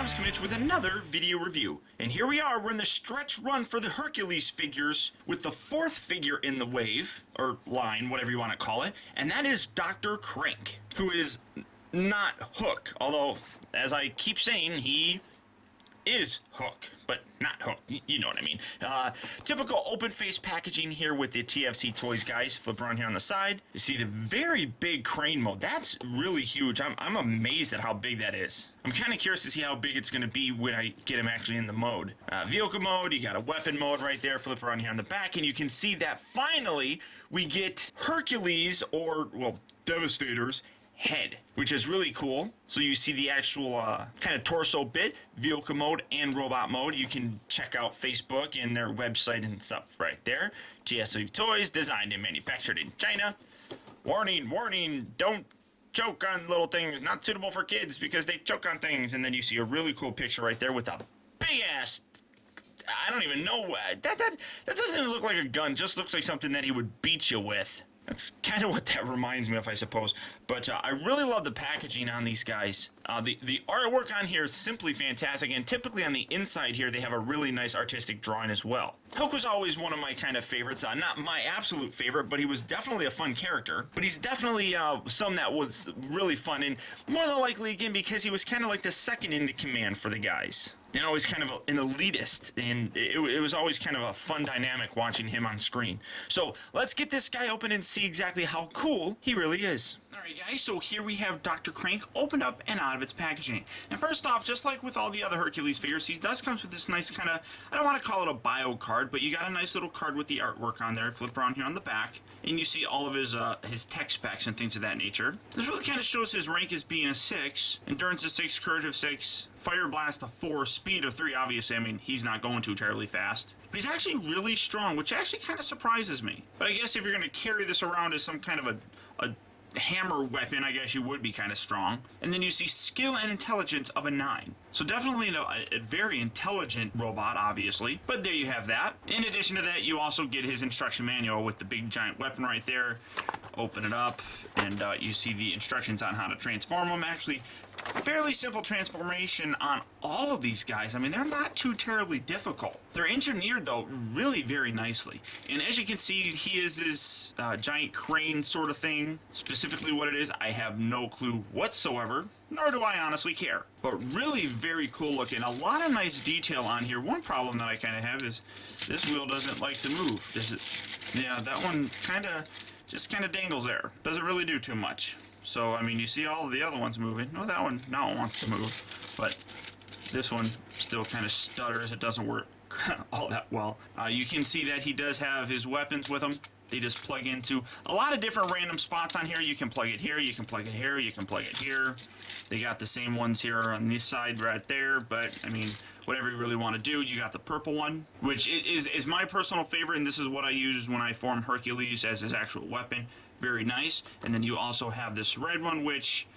Optibotimus coming with another video review. And here we are, we're in the stretch run for the Hercules figures with the fourth figure in the wave, or line, whatever you want to call it, and that is Dr. Crank, who is not Hook, although, as I keep saying, he is Hook, but not Hook. You know what I mean. Typical open face packaging here with the TFC Toys guys. Flip around here on the side. You see the very big crane mode. That's really huge. I'm amazed at how big that is. I'm kind of curious to see how big it's going to be when I get him actually in the mode. Vehicle mode, you got a weapon mode right there. Flip around here on the back, and you can see that finally we get Hercules, or, well, Devastator's head, which is really cool. So you see the actual kind of torso bit, vehicle mode and robot mode. You can check out Facebook and their website and stuff right there. TFC Toys, designed and manufactured in China. Warning, warning, don't choke on little things, not suitable for kids because they choke on things. And then you see a really cool picture right there with a big ass, I don't even know, that doesn't even look like a gun, just looks like something that he would beat you with. That's kind of what that reminds me of, I suppose. But I really love the packaging on these guys. The artwork on here is simply fantastic, and typically on the inside here they have a really nice artistic drawing as well. Hook was always one of my kind of favorites. Not my absolute favorite, but he was definitely a fun character. But he's definitely some that was really fun, and more than likely, again, because he was kind of like the second in the command for the guys. And always kind of an elitist, and it was always kind of a fun dynamic watching him on screen. So let's get this guy open and see exactly how cool he really is. Alright guys, so here we have Dr. Crank opened up and out of its packaging. And first off, just like with all the other Hercules figures, he does come with this nice kind of, I don't want to call it a bio card, but you got a nice little card with the artwork on there. Flip around here on the back, and you see all of his tech specs and things of that nature. This really kind of shows his rank as being a 6, endurance of 6, courage of 6, fire blast of 4, speed of 3, obviously. I mean, he's not going too terribly fast. But he's actually really strong, which actually kind of surprises me. But I guess if you're going to carry this around as some kind of a hammer weapon, I guess you would be kind of strong. And then you see skill and intelligence of a 9. So definitely a very intelligent robot, obviously. But there you have that. In addition to that, you also get his instruction manual with the big giant weapon right there. Open it up, and you see the instructions on how to transform them. Actually, fairly simple transformation on all of these guys. I mean, they're not too terribly difficult. They're engineered, though, really very nicely. And as you can see, he is this giant crane sort of thing. Specifically what it is, I have no clue whatsoever, nor do I honestly care. But really very cool looking. A lot of nice detail on here. One problem that I kind of have is this wheel doesn't like to move. Yeah, that one just kind of dangles there. Doesn't really do too much. So, I mean, you see all of the other ones moving. No, that one now wants to move. But this one still kind of stutters. It doesn't work all that well. You can see that he does have his weapons with him. They just plug into a lot of different random spots on here. You can plug it here, you can plug it here, you can plug it here. They got the same ones here on this side right there, but, I mean, whatever you really want to do. You got the purple one, which is my personal favorite, and this is what I use when I form Hercules as his actual weapon. Very nice. And then you also have this red one, which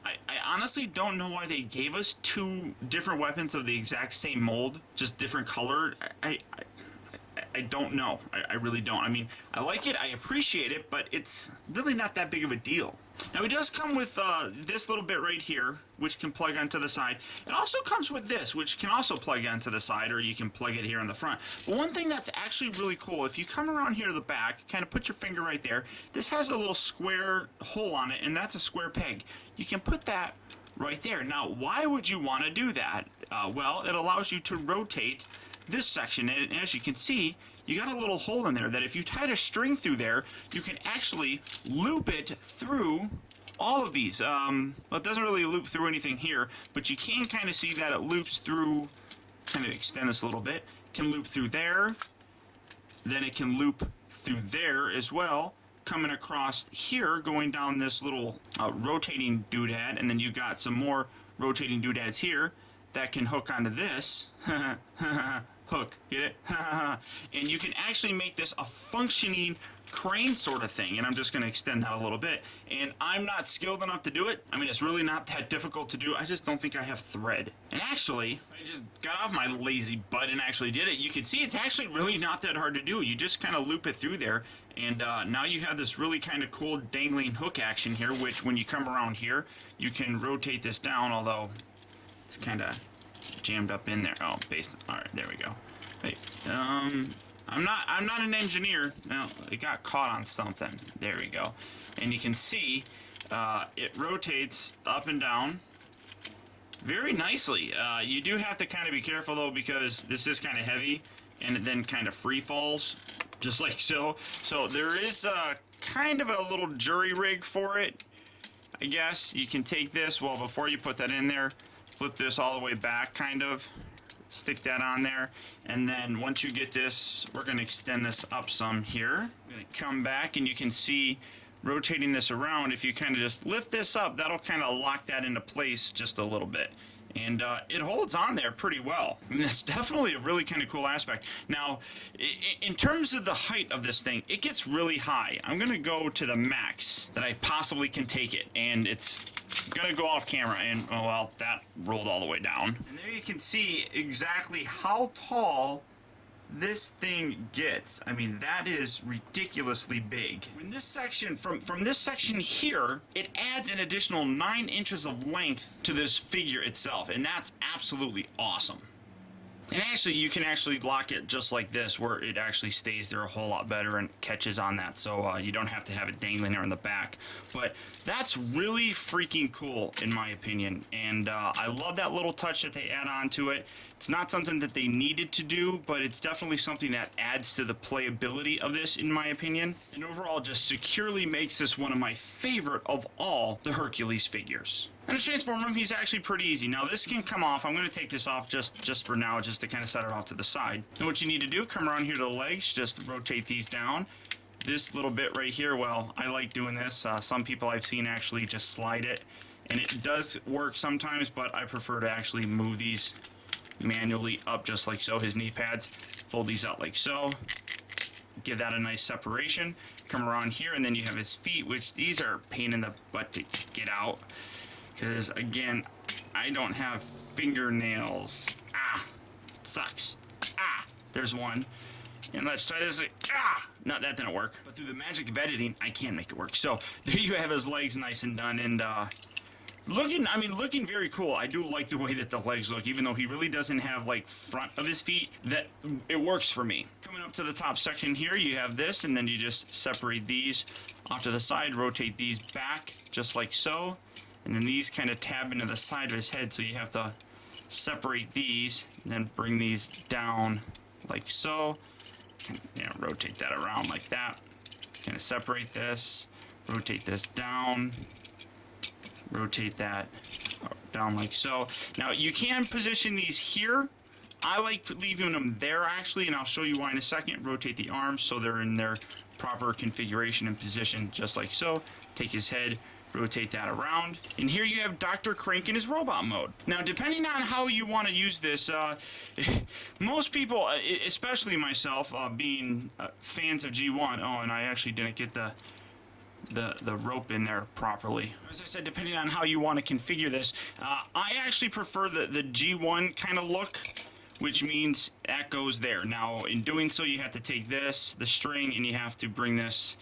I honestly don't know why they gave us 2 different weapons of the exact same mold, just different color. I don't know. I really don't. I mean, I like it, I appreciate it, but it's really not that big of a deal. Now, he does come with this little bit right here, which can plug onto the side. It also comes with this, which can also plug onto the side, or you can plug it here in the front. But one thing that's actually really cool, if you come around here to the back, kind of put your finger right there, this has a little square hole on it, and that's a square peg. You can put that right there. Now, why would you want to do that? Well, it allows you to rotate this section, and as you can see, you got a little hole in there that if you tied a string through there, you can actually loop it through all of these. Well, it doesn't really loop through anything here, but you can kind of see that it loops through, kind of extend this a little bit, it can loop through there, then it can loop through there as well, coming across here, going down this little rotating doodad, and then you got some more rotating doodads here that can hook onto this. Hook, get it? And you can actually make this a functioning crane sort of thing, and I'm just going to extend that a little bit. And I'm not skilled enough to do it. I mean, it's really not that difficult to do. I just don't think I have thread. And actually, I just got off my lazy butt and actually did it. You can see it's actually really not that hard to do. You just kind of loop it through there, and now you have this really kind of cool dangling hook action here, which when you come around here, you can rotate this down, although It's kind of jammed up in there. Oh, base. All right, there we go. Wait, I'm not an engineer. No, it got caught on something. There we go. And you can see it rotates up and down very nicely. You do have to kind of be careful though, because this is kind of heavy and it then kind of free falls, just like so. So there is kind of a little jury rig for it, I guess. You can take this, well, before you put that in there, flip this all the way back, kind of stick that on there, and then once you get this, we're going to extend this up some here. I'm going to come back, and you can see rotating this around, if you kind of just lift this up, that'll kind of lock that into place just a little bit. And it holds on there pretty well. I mean, that's definitely a really kind of cool aspect. Now, in terms of the height of this thing, it gets really high. I'm going to go to the max that I possibly can take it, and it's going to go off camera, and, oh, well, that rolled all the way down. And there you can see exactly how tall this thing gets. I mean, that is ridiculously big. In this section, from this section here, it adds an additional 9 inches of length to this figure itself, and that's absolutely awesome. And actually, you can actually lock it just like this, where it actually stays there a whole lot better and catches on that, so you don't have to have it dangling there in the back. But that's really freaking cool, in my opinion, and I love that little touch that they add on to it. It's not something that they needed to do, but it's definitely something that adds to the playability of this, in my opinion, and overall just securely makes this one of my favorite of all the Hercules figures. And to transform him, he's actually pretty easy. Now this can come off. I'm going to take this off just for now, just to kind of set it off to the side. And what you need to do, come around here to the legs, just rotate these down. This little bit right here, well, I like doing this. Some people I've seen actually just slide it, and it does work sometimes, but I prefer to actually move these manually up just like so. His knee pads, fold these out like so, give that a nice separation. Come around here, and then you have his feet, which these are a pain in the butt to get out, because again, I don't have fingernails. Ah, it sucks. Ah, there's one. And let's try this. Ah, no, that didn't work. But through the magic of editing, I can make it work. So there you have his legs, nice and done, and looking very cool. I do like the way that the legs look, even though he really doesn't have like front of his feet. That it works for me. Coming up to the top section here, you have this, and then you just separate these off to the side, rotate these back just like so, and then these kind of tab into the side of his head, so you have to separate these, and then bring these down like so. Rotate that around like that. Kind of separate this, rotate this down, rotate that down like so. Now you can position these here. I like leaving them there actually, and I'll show you why in a second. Rotate the arms so they're in their proper configuration and position just like so. Take his head, rotate that around, and here you have Dr. Crank in his robot mode. Now, depending on how you want to use this, most people, especially myself, being fans of G1, oh, and I actually didn't get the rope in there properly. As I said, depending on how you want to configure this, I actually prefer the G1 kind of look, which means that goes there. Now, in doing so, you have to take this, the string, and you have to bring this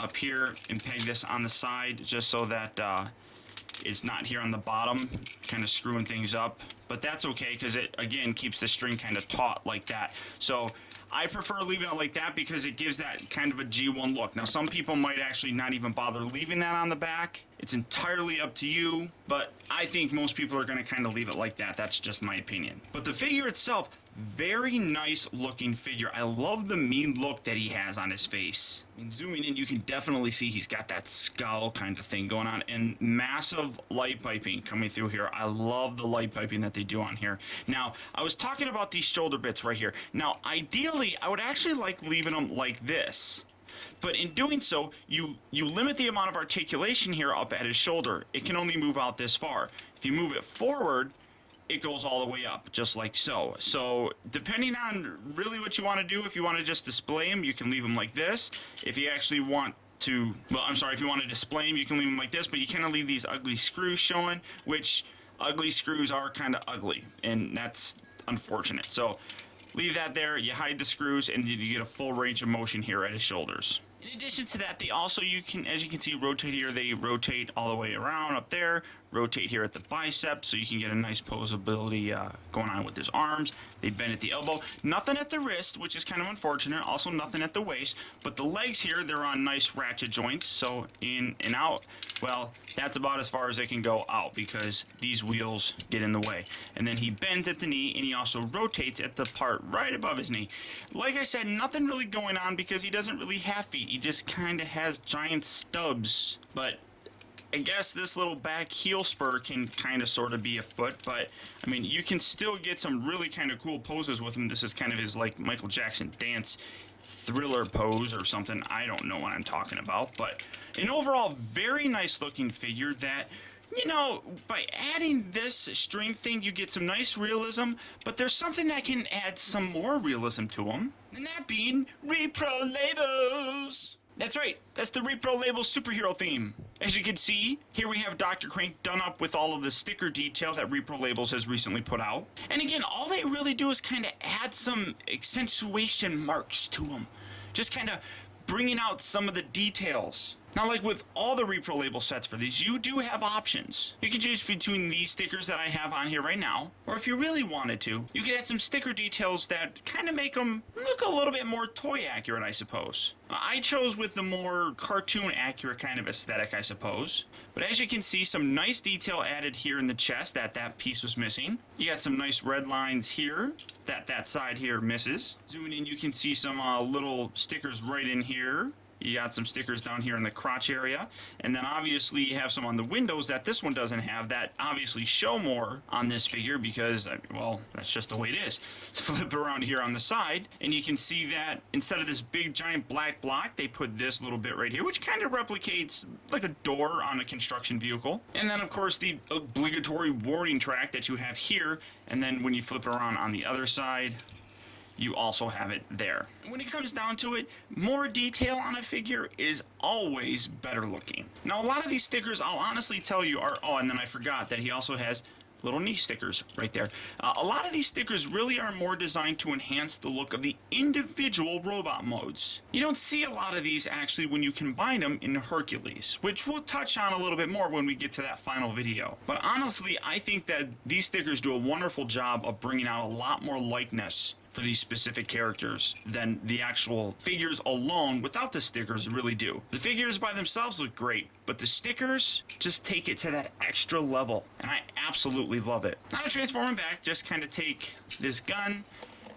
up here and peg this on the side just so that it's not here on the bottom, kind of screwing things up. But that's okay, because it, again, keeps the string kind of taut like that. So I prefer leaving it like that because it gives that kind of a G1 look. Now, some people might actually not even bother leaving that on the back. It's entirely up to you, but I think most people are going to kind of leave it like that. That's just my opinion. But the figure itself, very nice looking figure. I love the mean look that he has on his face. I mean, zooming in, you can definitely see he's got that scowl kind of thing going on, and massive light piping coming through here. I love the light piping that they do on here. Now, I was talking about these shoulder bits right here. Now, ideally, I would actually like leaving them like this. But in doing so, you limit the amount of articulation here up at his shoulder. It can only move out this far. If you move it forward, it goes all the way up, just like so. So depending on really what you want to do, if you want to just display him, you can leave him like this. If you actually want to, well, I'm sorry, if you want to display him, you can leave him like this, but you kind of leave these ugly screws showing, which ugly screws are kind of ugly, and that's unfortunate. So leave that there, you hide the screws, and you get a full range of motion here at his shoulders. In addition to that, they also, as you can see, rotate here. They rotate all the way around up there, rotate here at the bicep so you can get a nice posability going on with his arms. They bend at the elbow. Nothing at the wrist, which is kind of unfortunate. Also nothing at the waist. But the legs here, they're on nice ratchet joints. So in and out, well, that's about as far as they can go out because these wheels get in the way. And then he bends at the knee, and he also rotates at the part right above his knee. Like I said, nothing really going on because he doesn't really have feet. He just kind of has giant stubs. But I guess this little back heel spur can kind of sort of be a foot, but I mean, you can still get some really kind of cool poses with him. This is kind of his like Michael Jackson dance thriller pose or something. I don't know what I'm talking about, but an overall very nice looking figure that, you know, by adding this string thing, you get some nice realism, but there's something that can add some more realism to him, and that being Reprolabels. That's right, that's the Reprolabels superhero theme. As you can see, here we have Dr. Crank done up with all of the sticker detail that Reprolabels has recently put out. And again, all they really do is kind of add some accentuation marks to them. Just kind of bringing out some of the details. Now, like with all the Reprolabel sets for these, you do have options. You can choose between these stickers that I have on here right now, or if you really wanted to, you could add some sticker details that kind of make them look a little bit more toy accurate, I suppose. I chose with the more cartoon accurate kind of aesthetic, I suppose. But as you can see, some nice detail added here in the chest that piece was missing. You got some nice red lines here that side here misses. Zooming in, you can see some little stickers right in here. You got some stickers down here in the crotch area, and then obviously you have some on the windows that this one doesn't have that obviously show more on this figure because, well, that's just the way it is. Flip around here on the side, and you can see that instead of this big giant black block, they put this little bit right here, which kind of replicates like a door on a construction vehicle. And then, of course, the obligatory warning track that you have here, and then when you flip around on the other side, you also have it there. When it comes down to it, more detail on a figure is always better looking. Now, a lot of these stickers, I'll honestly tell you, are, oh, and then I forgot that he also has little knee stickers right there. A lot of these stickers really are more designed to enhance the look of the individual robot modes. You don't see a lot of these actually when you combine them in Hercules, which we'll touch on a little bit more when we get to that final video. But honestly, I think that these stickers do a wonderful job of bringing out a lot more likeness for these specific characters than the actual figures alone without the stickers really do. The figures by themselves look great, but the stickers just take it to that extra level, and I absolutely love it. Now to transform him back, just kind of take this gun,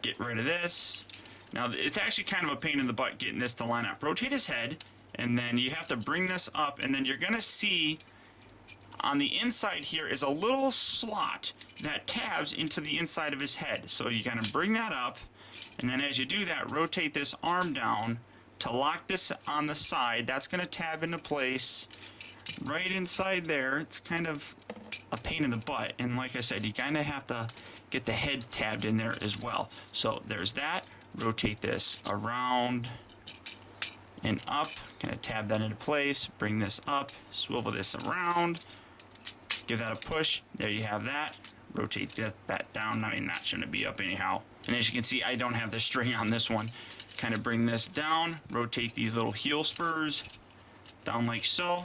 get rid of this. Now it's actually kind of a pain in the butt getting this to line up. Rotate his head, and then you have to bring this up, and then you're gonna see on the inside here is a little slot that tabs into the inside of his head. So you gotta bring that up, and then as you do that, rotate this arm down to lock this on the side. That's gonna tab into place right inside there. It's kind of a pain in the butt, and like I said, you kinda have to get the head tabbed in there as well. So there's that. Rotate this around and up, gonna tab that into place, bring this up, swivel this around, give that a push. There you have that. Rotate that back down. I mean, that shouldn't be up anyhow. And as you can see, I don't have the string on this one. Kind of bring this down, rotate these little heel spurs down like so,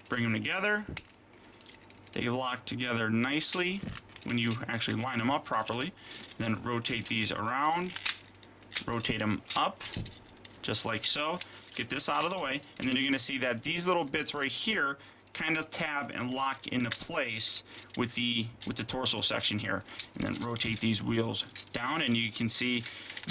bring them together. They lock together nicely when you actually line them up properly. Then rotate these around, rotate them up, just like so. Get this out of the way, and then you're gonna see that these little bits right here kind of tab and lock into place with the torso section here, and then rotate these wheels down, and you can see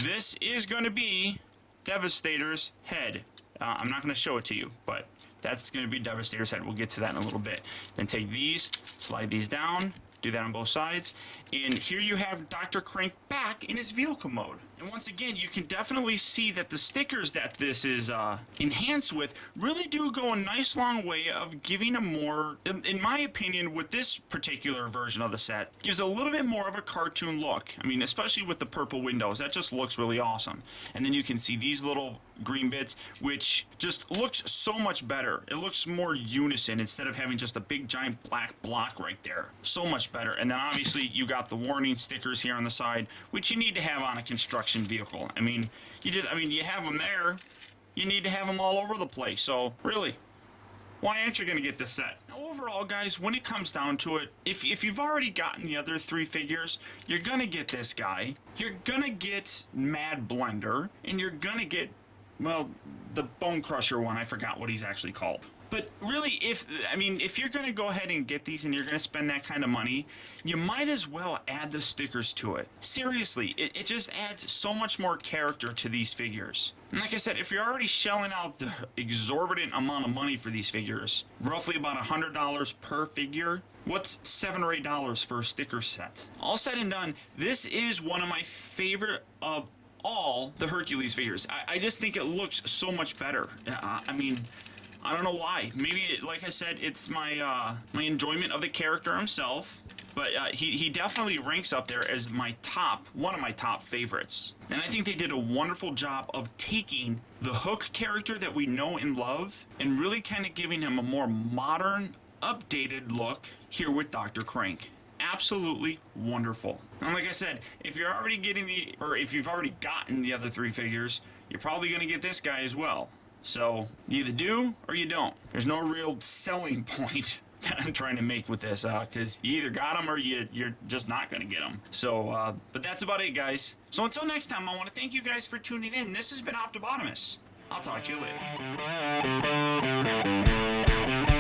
this is going to be Devastator's head. I'm not going to show it to you, but that's going to be Devastator's head. We'll get to that in a little bit. Then take these, slide these down, do that on both sides, and here you have Dr. Crank back in his vehicle mode. And once again, you can definitely see that the stickers that this is enhanced with really do go a nice long way of giving a more, in my opinion, with this particular version of the set, gives a little bit more of a cartoon look. I mean, especially with the purple windows, that just looks really awesome. And then you can see these little green bits, which just looks so much better. It looks more unison instead of having just a big giant black block right there. So much better. And then obviously you got the warning stickers here on the side, which you need to have on a construction vehicle. I mean, you have them there. You need to have them all over the place. So really, why aren't you going to get this set? Overall, guys, when it comes down to it, if you've already gotten the other 3 figures, you're gonna get this guy, you're gonna get Mad Blender, and you're gonna get, well, the Bone Crusher one. I forgot what he's actually called. But really, if you're going to go ahead and get these and you're going to spend that kind of money, you might as well add the stickers to it. Seriously, it just adds so much more character to these figures. And like I said, if you're already shelling out the exorbitant amount of money for these figures, roughly about $100 per figure, what's $7 or $8 for a sticker set? All said and done, this is one of my favorite of all the Hercules figures. I just think it looks so much better. I don't know why. Maybe, like I said, it's my my enjoyment of the character himself. But he definitely ranks up there as one of my top favorites. And I think they did a wonderful job of taking the Hook character that we know and love and really kind of giving him a more modern, updated look here with Dr. Crank. Absolutely wonderful. And like I said, if you've already gotten the other 3 figures, you're probably going to get this guy as well. So, you either do or you don't. There's no real selling point that I'm trying to make with this, because you either got them or you're just not going to get them. So, but that's about it, guys. So until next time, I want to thank you guys for tuning in. This has been Optibotimus. I'll talk to you later.